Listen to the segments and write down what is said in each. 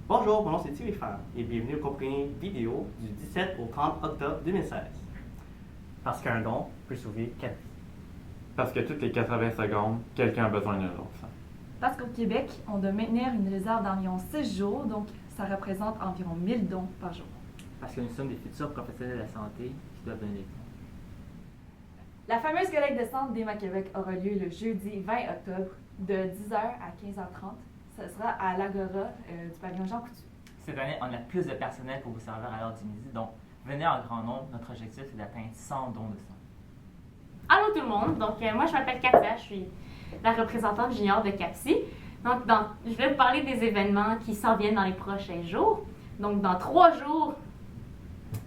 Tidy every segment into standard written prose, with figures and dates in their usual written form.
Bonjour, mon nom c'est Thierry Fan et bienvenue au comprimé vidéo du 17 au 30 octobre 2016. Parce qu'un don peut sauver 4 vies. Parce que toutes les 80 secondes, quelqu'un a besoin d'un autre sang. Parce qu'au Québec, on doit maintenir une réserve d'environ 6 jours, donc ça représente environ 1000 dons par jour. Parce que nous sommes des futurs professionnels de la santé qui doivent donner l'exemple. La fameuse collecte de sang d'Emma Québec aura lieu le jeudi 20 octobre de 10h à 15h30. Ce sera à l'Agora du pavillon Jean Coutu. Cette année, on a plus de personnel pour vous servir à l'heure du midi, donc venez en grand nombre. Notre objectif est d'atteindre 100 dons de sang. Allô tout le monde, donc moi je m'appelle Katia, je suis la représentante junior de CAPSI. Donc je vais vous parler des événements qui s'en viennent dans les prochains jours. Donc dans 3 jours,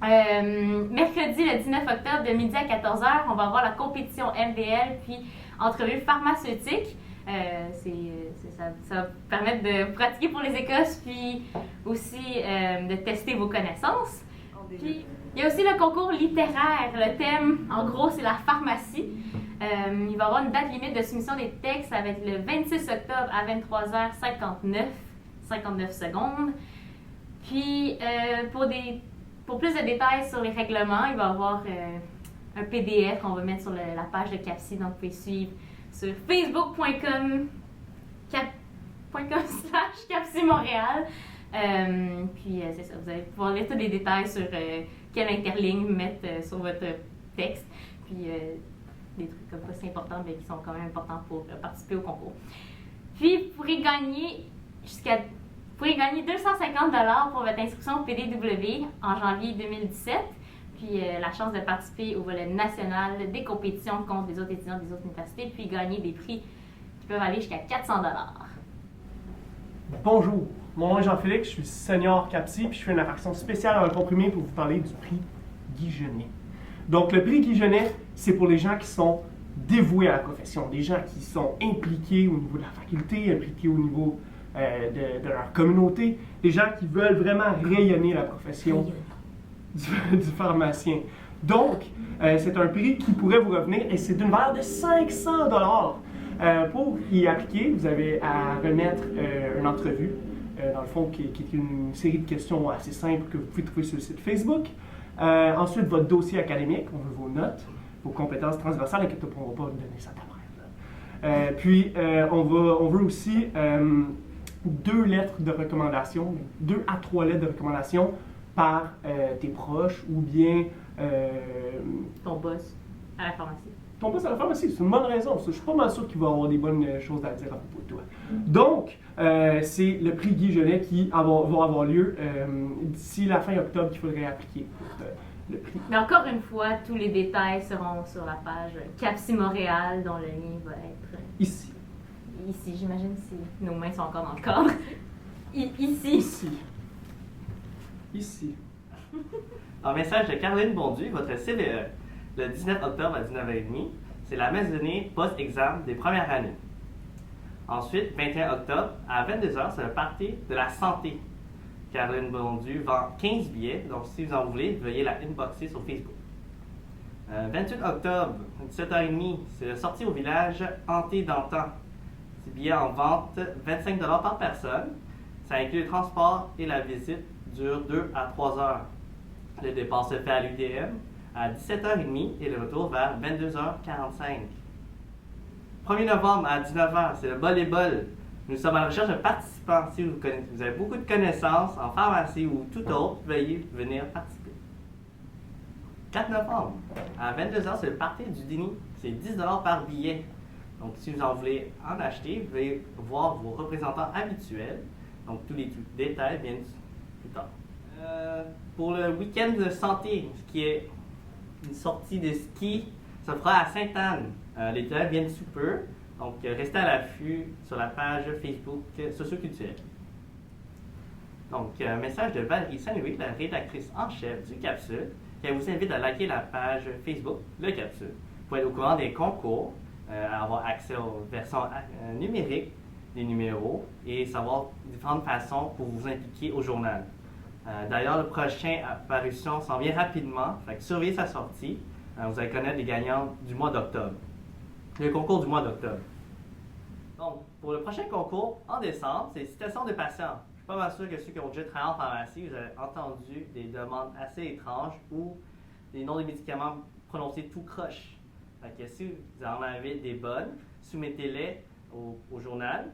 mercredi le 19 octobre de midi à 14h, on va avoir la compétition MBL puis entrevue pharmaceutique. Ça va permettre de pratiquer pour les écosses puis aussi de tester vos connaissances. Puis, il y a aussi le concours littéraire. Le thème, en gros, c'est la pharmacie. Il va y avoir une date limite de soumission des textes. Ça va être le 26 octobre à 23h59 secondes. Puis, pour plus de détails sur les règlements, il va y avoir un PDF qu'on va mettre sur la page de CAPSI. Donc, vous pouvez suivre sur facebook.com/CAPSI Montréal. Puis c'est ça, vous allez pouvoir lire tous les détails sur quelle interligne mettre sur votre texte. Puis des trucs comme ça, c'est important, mais qui sont quand même importants pour participer au concours. Puis vous pourrez gagner 250$ pour votre inscription au PDW en janvier 2017. Puis la chance de participer au volet national des compétitions contre les autres étudiants des autres universités, puis gagner des prix qui peuvent aller jusqu'à 400$. Bonjour, mon nom est Jean-Félix, je suis senior CAPSI, puis je fais une attraction spéciale dans le comprimé pour vous parler du prix Guy Genet. Donc, le prix Guy Genet, c'est pour les gens qui sont dévoués à la profession, des gens qui sont impliqués au niveau de la faculté, impliqués au niveau de leur communauté, des gens qui veulent vraiment rayonner la profession du pharmacien. Donc, c'est un prix qui pourrait vous revenir et c'est d'une valeur de 500$. Pour y appliquer, vous avez à remettre une entrevue, dans le fond, qui est une série de questions assez simples que vous pouvez trouver sur le site Facebook. Ensuite, votre dossier académique, on veut vos notes, vos compétences transversales, et on ne va pas vous donner ça après. Puis, on veut aussi 2 lettres de recommandation, 2 à 3 lettres de recommandation par tes proches ou bien Ton boss à la pharmacie. ton boss à la pharmacie. C'est une bonne raison. Je suis pas mal sûr qu'il va avoir des bonnes choses à dire à propos de toi. Donc, c'est le prix Guy Genet qui va avoir lieu d'ici la fin octobre qu'il faudrait appliquer le prix. Mais encore une fois, tous les détails seront sur la page CAPSI Montréal, dont le lien va être Ici. ici. J'imagine si nos mains sont encore dans le cadre. Ici. Ici. Un message de Caroline Bondu, votre CVE, le 19 octobre à 19h30, c'est la messe donnée post-examen des premières années. Ensuite, 21 octobre à 22h, c'est le party de la santé. Caroline Bondu vend 15 billets, donc si vous en voulez, veuillez la inboxer sur Facebook. 28 octobre, 17h30, c'est la sortie au village Hanté d'antan. Ces billets en vente, 25$ par personne. Ça inclut le transport et la visite dure 2 à 3 heures. Le départ se fait à l'UDM à 17h30 et le retour vers 22h45. 1er novembre à 19h, c'est le volleyball. Nous sommes à la recherche de participants. Si vous avez beaucoup de connaissances en pharmacie ou tout autre, veuillez venir participer. 4 novembre, à 22h, c'est le party du dîner. C'est 10$ par billet. Donc, si vous en voulez en acheter, vous pouvez voir vos représentants habituels. Donc, tous les détails viennent plus tard. Pour le week-end de santé, ce qui est une sortie de ski, ça fera à Sainte-Anne. Les détails viennent sous peu. Donc, restez à l'affût sur la page Facebook socioculturelle. Donc, un message de Valérie Saint-Louis, la rédactrice en chef du Capsule, qui vous invite à liker la page Facebook, le Capsule, pour être au courant des concours, avoir accès aux versions numériques des numéros et savoir différentes façons pour vous impliquer au journal. D'ailleurs, le prochain apparition s'en vient rapidement, fait que surveillez sa sortie. Vous allez connaître les gagnants du mois d'octobre. Le concours du mois d'octobre. Donc, Pour le prochain concours, en décembre, c'est citations de patients. Je suis pas mal sûr que ceux qui ont déjà travaillé en pharmacie, vous avez entendu des demandes assez étranges ou des noms de médicaments prononcés tout croche. Fait que si vous en avez des bonnes, soumettez-les au journal,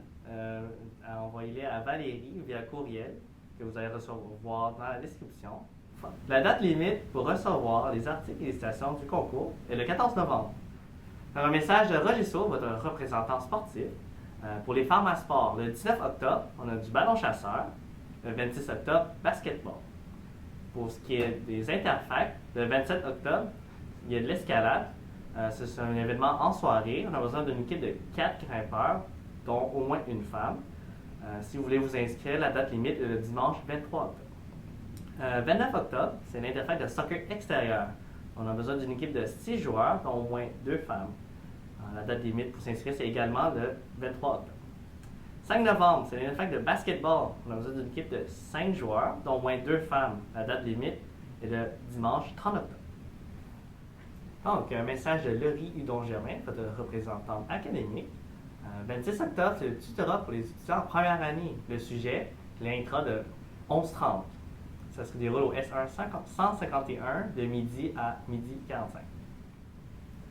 envoyez-les à Valérie via courriel que vous allez recevoir dans la description. La date limite pour recevoir les articles et les citations du concours est le 14 novembre. Un message de Roger Saut, votre représentant sportif. Pour les pharmasports, le 19 octobre, on a du ballon chasseur. Le 26 octobre, basketball. Pour ce qui est des interfacs, le 27 octobre, il y a de l'escalade. C'est un événement en soirée. On a besoin d'une équipe de 4 grimpeurs, dont au moins une femme. Si vous voulez vous inscrire, la date limite est le dimanche 23 octobre. 29 octobre, c'est l'interfac de soccer extérieur. On a besoin d'une équipe de 6 joueurs, dont au moins 2 femmes. La date limite pour s'inscrire, c'est également le 23 octobre. 5 novembre, c'est l'interfac de basketball. On a besoin d'une équipe de 5 joueurs, dont au moins 2 femmes. La date limite est le dimanche 30 octobre. Donc, un message de Laurie Hudon-Germain, votre représentante académique. 26 octobre, c'est le tutorat pour les étudiants en première année. Le sujet, l'intra de 11h30. Ça se déroule au S1 151 de midi à midi 45.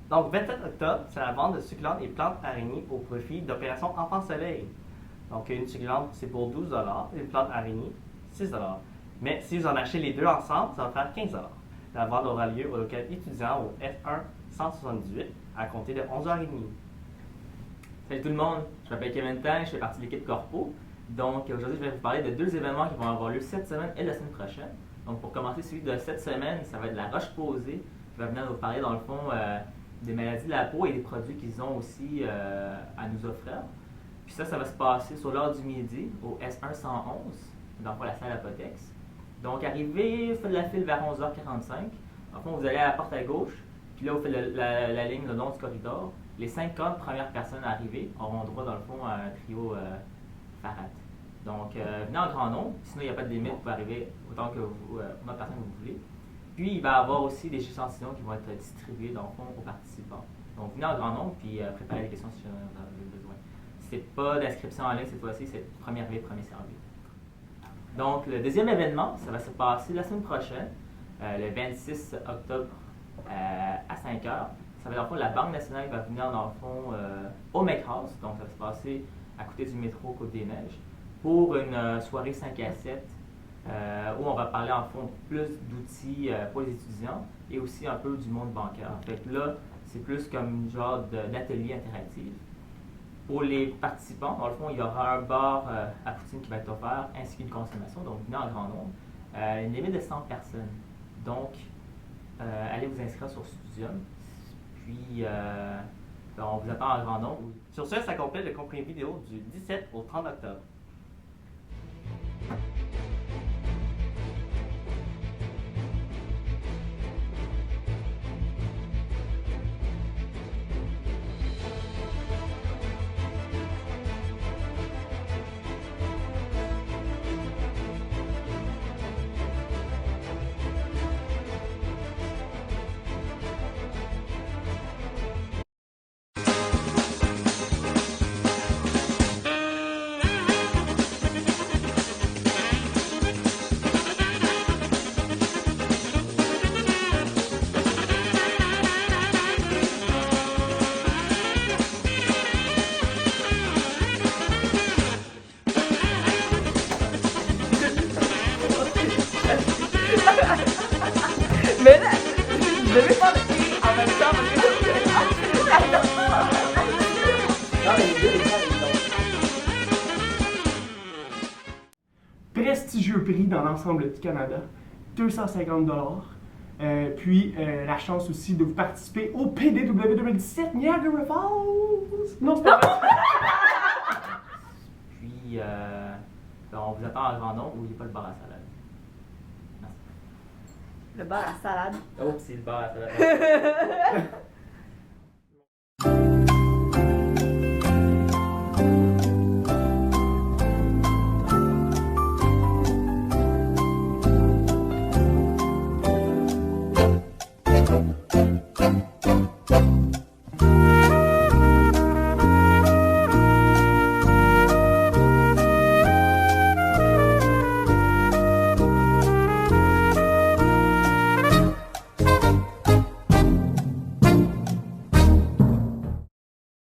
Donc, 27 octobre, c'est la vente de succulentes et plantes araignées au profit d'Opération Enfant Soleil. Donc, une succulente, c'est pour 12 $, une plante araignée, 6 $. Mais si vous en achetez les deux ensemble, ça va faire 15 $. La vente aura lieu au local étudiant au F1 178 à compter de 11h30. Salut tout le monde, je m'appelle Kevin Tang, je fais partie de l'équipe Corpo. Donc aujourd'hui, je vais vous parler de 2 événements qui vont avoir lieu cette semaine et la semaine prochaine. Donc pour commencer, celui de cette semaine, ça va être la Roche-Posay qui va venir nous parler dans le fond des maladies de la peau et des produits qu'ils ont aussi à nous offrir. Puis ça va se passer sur l'heure du midi au S1 111, dans la salle Apotex. Donc arrivez, faites la file vers 11h45. En fond, vous allez à la porte à gauche, puis là vous faites la ligne le long du corridor. Les 50 premières personnes arrivées auront droit dans le fond à un trio Farat. Donc venez en grand nombre, sinon il n'y a pas de limite, vous pouvez arriver autant de personnes que vous voulez. Puis il va y avoir aussi des échantillons qui vont être distribués dans le fond aux participants. Donc venez en grand nombre, puis préparez les questions si vous en avez besoin. C'est pas d'inscription en ligne cette fois-ci, c'est premier arrivé, premier servi. Donc, le deuxième événement, ça va se passer la semaine prochaine, le 26 octobre à 5h. Ça va être dans le fond, la Banque nationale va venir dans le fond au Make-House. Donc, ça va se passer à côté du métro Côte-des-Neiges pour une soirée 5 à 7 où on va parler en fond plus d'outils pour les étudiants et aussi un peu du monde bancaire. Fait que là, c'est plus comme une genre d'atelier interactif. Pour les participants, dans le fond, il y aura un bar à poutine qui va être offert, ainsi qu'une consommation, donc venez en grand nombre. Une limite de 100 personnes. Donc, allez vous inscrire sur Studium. Puis, on vous attend en grand nombre. Sur ce, ça complète le comprimé vidéo du 17 au 30 octobre. Mais là, je devais faire le prix en même temps parce que prestigieux prix dans l'ensemble du Canada, 250 $. Puis la chance aussi de vous participer au PDW 2017 Niagara Falls. Non, c'est pas vrai. Puis, on vous attend en grand nombre, n'oubliez pas le bar à salade. Merci. le bar à salade. Oh, c'est le bar à salade.